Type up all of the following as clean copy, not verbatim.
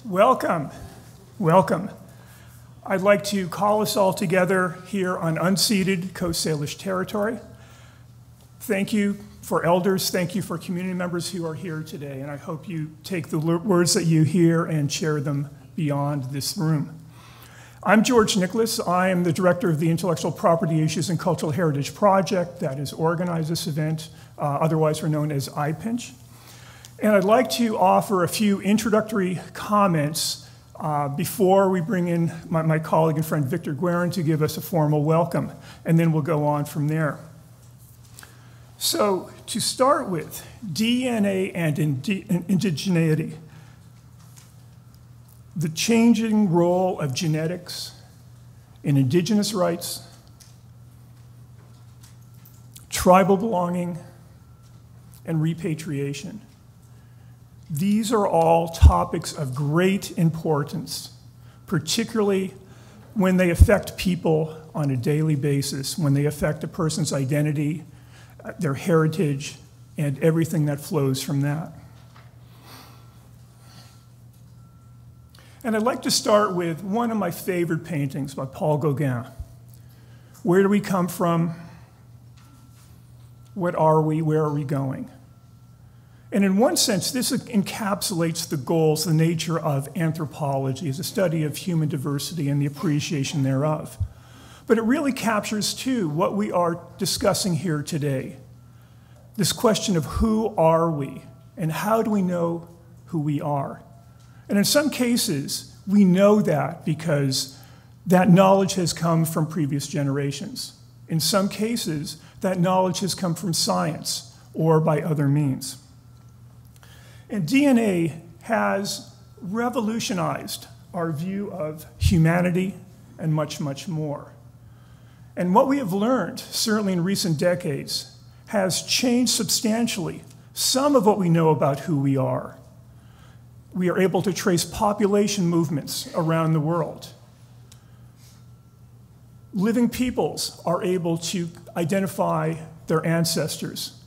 Welcome, welcome. I'd like to call us all together here on unceded Coast Salish territory. Thank you for elders, thank you for community members who are here today, and I hope you take the words that you hear and share them beyond this room. I'm George Nicholas. I am the director of the Intellectual Property Issues and Cultural Heritage Project that has organized this event, otherwise known as IPinCH. And I'd like to offer a few introductory comments before we bring in my colleague and friend Victor Guerin to give us a formal welcome, and then we'll go on from there. So to start with, DNA and indigeneity, the changing role of genetics in indigenous rights, tribal belonging, and repatriation. These are all topics of great importance, particularly when they affect people on a daily basis, when they affect a person's identity, their heritage, and everything that flows from that. And I'd like to start with one of my favorite paintings by Paul Gauguin. Where do we come from? What are we? Where are we going? And in one sense, this encapsulates the goals, the nature of anthropology as a study of human diversity and the appreciation thereof. But it really captures, too, what we are discussing here today. This question of who are we, and how do we know who we are? And in some cases, we know that because that knowledge has come from previous generations. In some cases, that knowledge has come from science or by other means. And DNA has revolutionized our view of humanity and much, much more. And what we have learned, certainly in recent decades, has changed substantially some of what we know about who we are. We are able to trace population movements around the world. Living peoples are able to identify their ancestors.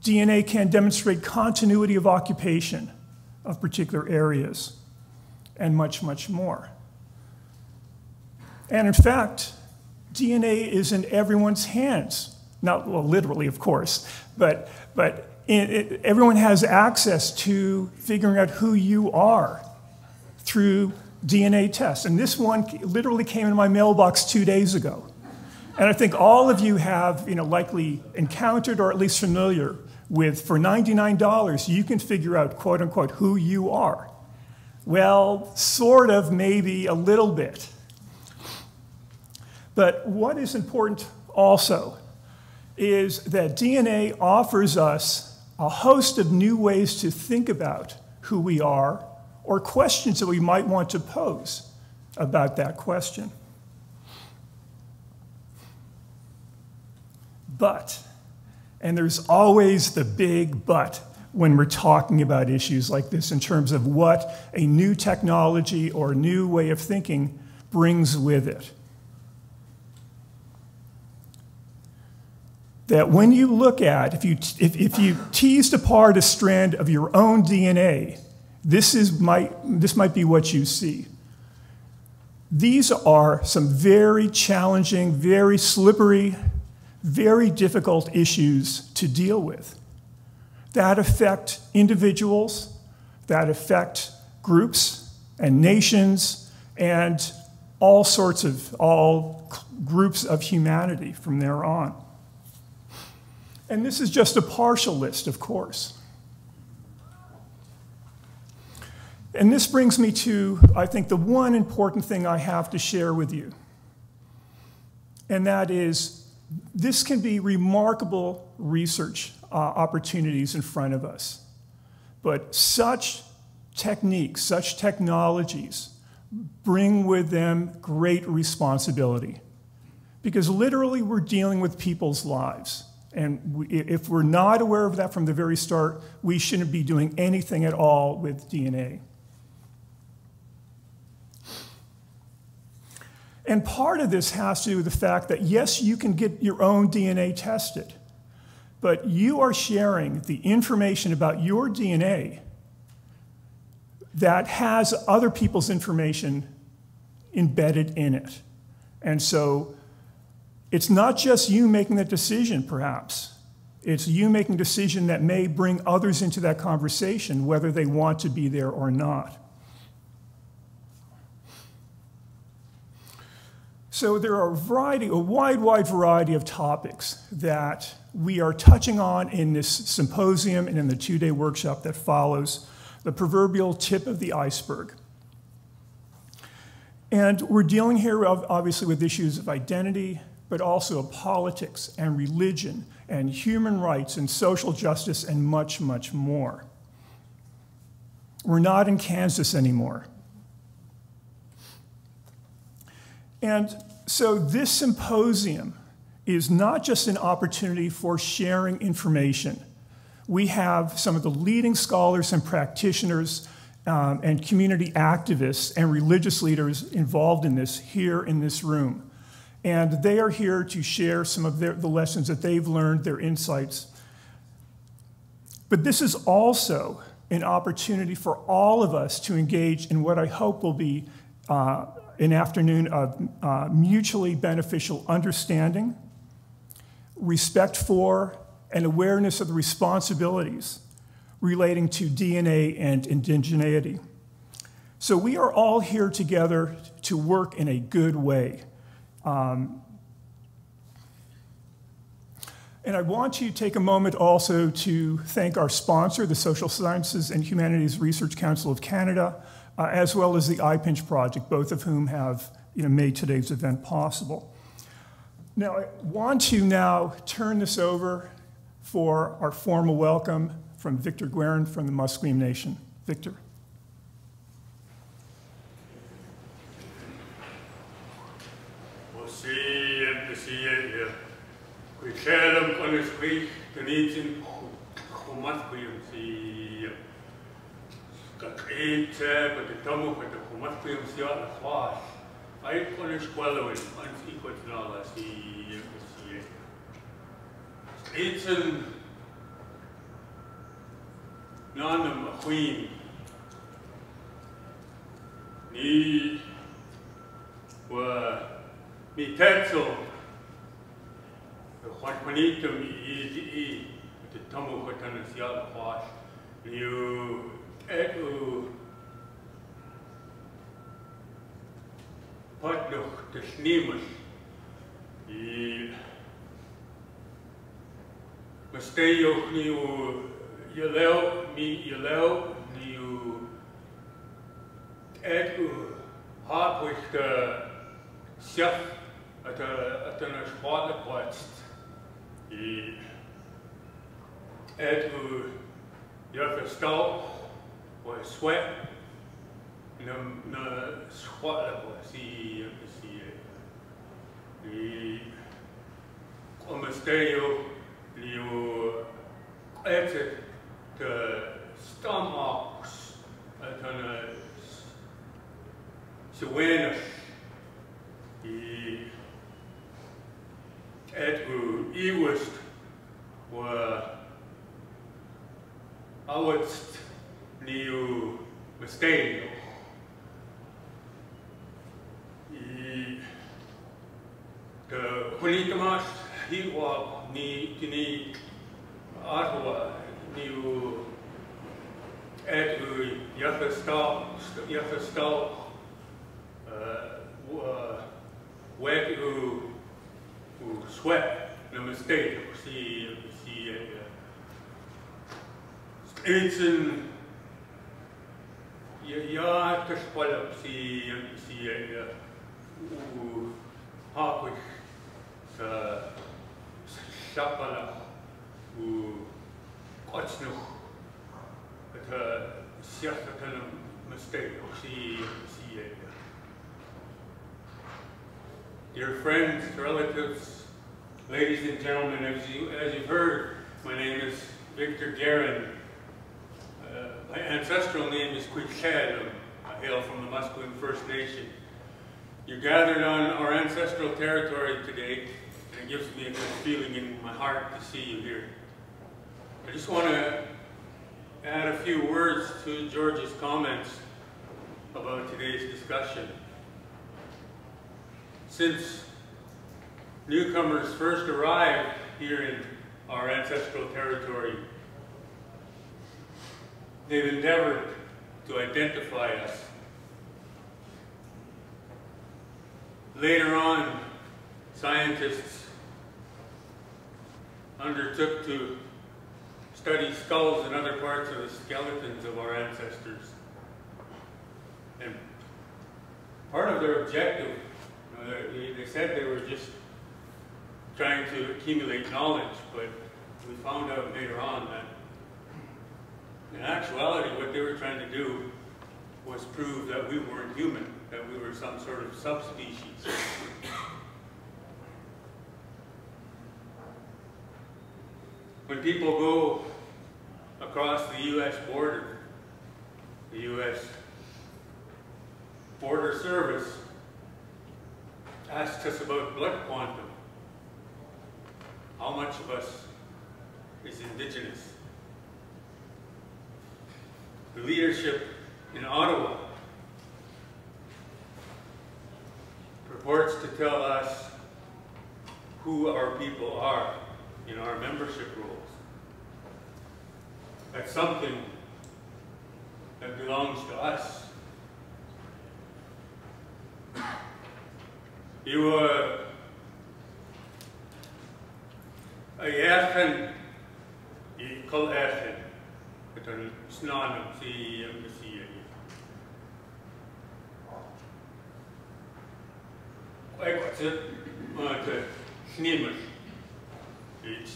DNA can demonstrate continuity of occupation of particular areas, and much, much more. And in fact, DNA is in everyone's hands. Not well, literally, of course, but everyone has access to figuring out who you are through DNA tests. And this one literally came in my mailbox 2 days ago. And I think all of you have likely encountered or at least familiar with, for $99, you can figure out, quote unquote, who you are. Well, sort of, maybe a little bit. But what is important also is that DNA offers us a host of new ways to think about who we are or questions that we might want to pose about that question. But, and there's always the big but when we're talking about issues like this in terms of what a new technology or new way of thinking brings with it. That when you look at, if you teased apart a strand of your own DNA, this might be what you see. These are some very challenging, very slippery, very difficult issues to deal with that affect individuals, that affect groups and nations, and all groups of humanity from there on. And this is just a partial list, of course. And this brings me to, I think, the one important thing I have to share with you. And that is, this can be remarkable research opportunities in front of us. But such techniques, such technologies, bring with them great responsibility. Because literally, we're dealing with people's lives. And if we're not aware of that from the very start, we shouldn't be doing anything at all with DNA. And part of this has to do with the fact that, yes, you can get your own DNA tested, but you are sharing the information about your DNA that has other people's information embedded in it. And so it's not just you making that decision, perhaps. It's you making a decision that may bring others into that conversation, whether they want to be there or not. So there are a wide variety of topics that we are touching on in this symposium and in the two-day workshop that follows, the proverbial tip of the iceberg. And we're dealing here obviously with issues of identity, but also of politics and religion and human rights and social justice and much, much more. We're not in Kansas anymore. And so this symposium is not just an opportunity for sharing information. We have some of the leading scholars and practitioners and community activists and religious leaders involved in this here in this room. And they are here to share some of the lessons that they've learned, their insights. But this is also an opportunity for all of us to engage in what I hope will be an afternoon of mutually beneficial understanding, respect for, and awareness of the responsibilities relating to DNA and indigeneity. So we are all here together to work in a good way. And I want to take a moment also to thank our sponsor, the Social Sciences and Humanities Research Council of Canada, as well as the IPinCH project, both of whom have made today's event possible. Now, I want to now turn this over for our formal welcome from Victor Guerin from the Musqueam Nation. Victor. Dear friends, relatives, ladies and gentlemen, as you've heard, my name is Victor Guerin. My ancestral name is əmin. I hail from the Musqueam First Nation. You gathered on our ancestral territory today, and it gives me a good feeling in my heart to see you here. I just want to add a few words to George's comments about today's discussion. Since newcomers first arrived here in our ancestral territory, they've endeavored to identify us. Later on, scientists undertook to study skulls and other parts of the skeletons of our ancestors. And part of their objective, they said they were just trying to accumulate knowledge, but we found out later on that in actuality what they were trying to do was prove that we weren't human, that we were some sort of subspecies. When people go across the U.S. border, the U.S. Border Service asks us about blood quantum. How much of us is Indigenous? The leadership in Ottawa purports to tell us who our people are in our membership rules. That's something that belongs to us. You Erchen, you call Erchen, but on Snanum, see, what's it? To Snimmers, each.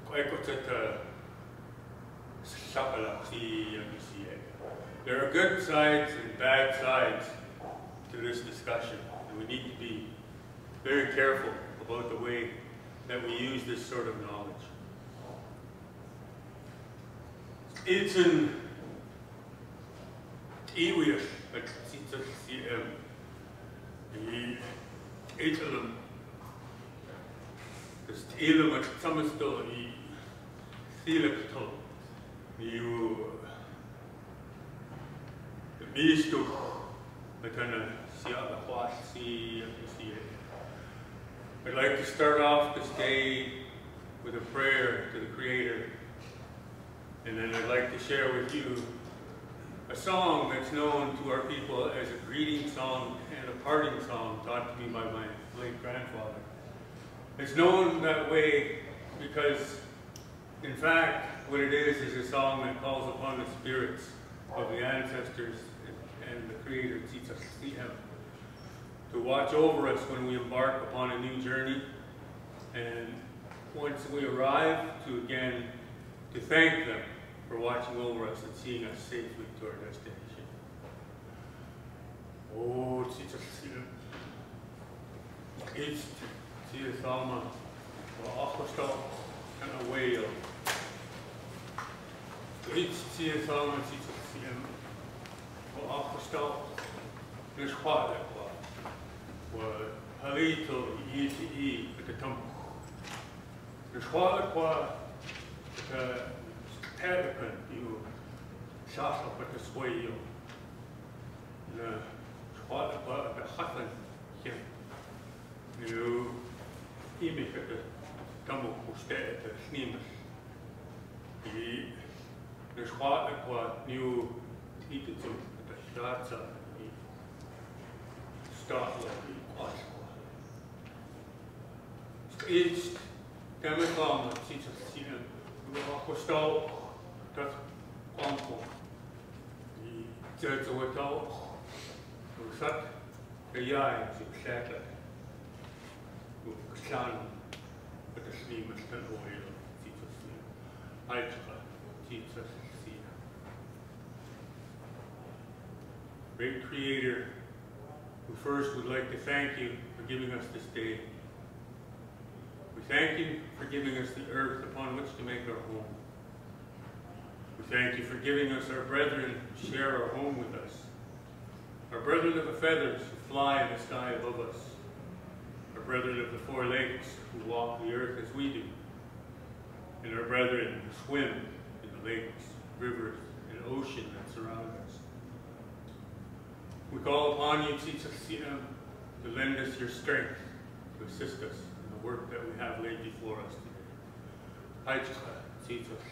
What's it? There are good sides and bad sides to this discussion, and we need to be very careful about the way that we use this sort of knowledge. It's an Iwish, but Etelum, dus het hele wat samenstel die theeleptel, die de meeste met een I'd like to start off this day with a prayer to the Creator, and then I'd like to share with you a song that's known to our people as a greeting song and a parting song taught to me by my late grandfather. It's known that way because, in fact, what it is a song that calls upon the spirits of the ancestors and the Creator, to watch over us when we embark upon a new journey, and once we arrive, to thank them for watching over us and seeing us safely to our destination. Oh, it's the Salma, Achostal, and a whale. It's the Salma, Achostal, there's what that was. Halito, E, at the tumble. There's what the Pelican, you shot up at the sway, the what the Hutton, you image at the tumble, who stay at the Sneemers. There's what new eated at the shots of start like each chemical teaches Hostel, that's Quampo. The Judge Hotel, who sat the yard, who sat like who sat with the sleeve and spent oil, teaches the Altra, teaches the Great Creator, who first would like to thank you for giving us this day. We thank you for giving us the earth upon which to make our home. We thank you for giving us our brethren to share our home with us. Our brethren of the feathers who fly in the sky above us. Our brethren of the four lakes who walk the earth as we do. And our brethren who swim in the lakes, rivers, and ocean that surround us. We call upon you, Tsitsiksina, to lend us your strength to assist us in the work that we have laid before us today. Tsitsiksina.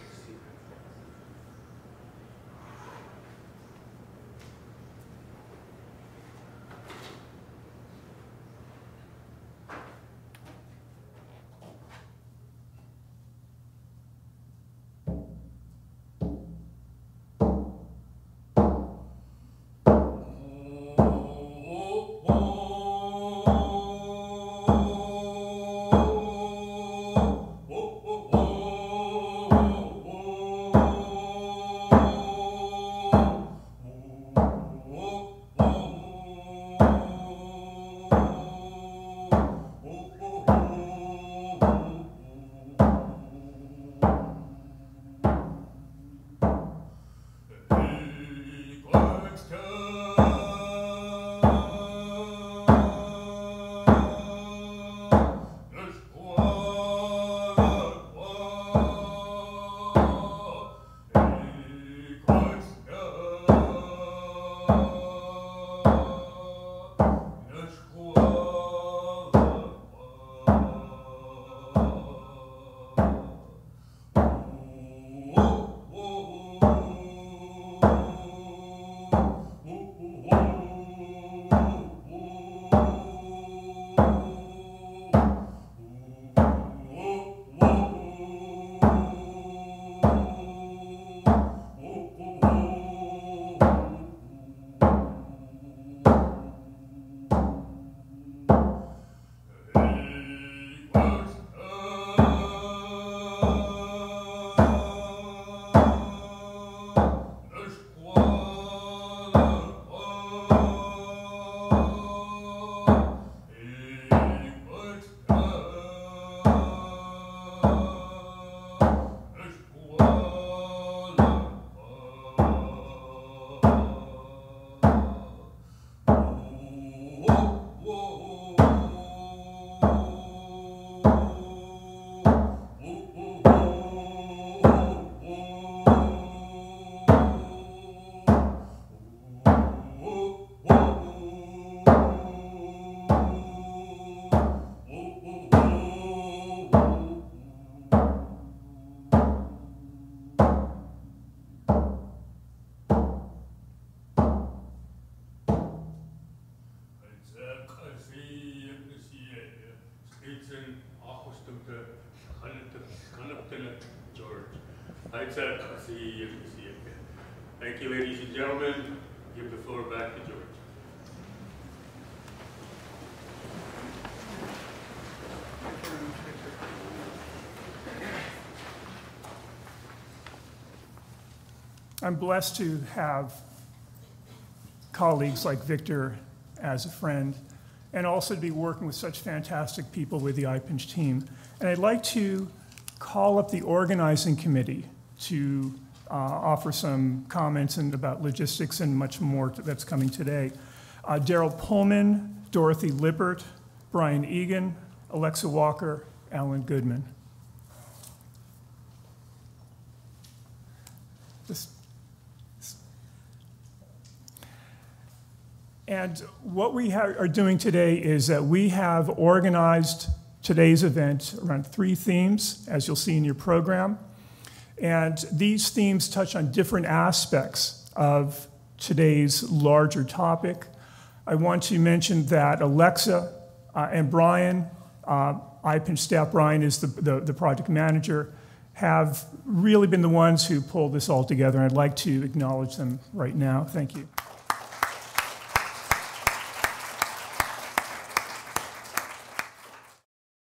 Thank you, ladies and gentlemen. Give the floor back to George. I'm blessed to have colleagues like Victor as a friend, and also to be working with such fantastic people with the IPinCH team. And I'd like to call up the organizing committee to offer some comments about logistics and much more that's coming today. Daryl Pullman, Dorothy Lippert, Brian Egan, Alexa Walker, Alan Goodman. And what we are doing today is that we have organized today's event around 3 themes, as you'll see in your program. And these themes touch on different aspects of today's larger topic. I want to mention that Alexa and Brian, IPinCH staff, Brian is the project manager, have really been the ones who pulled this all together. And I'd like to acknowledge them right now. Thank you.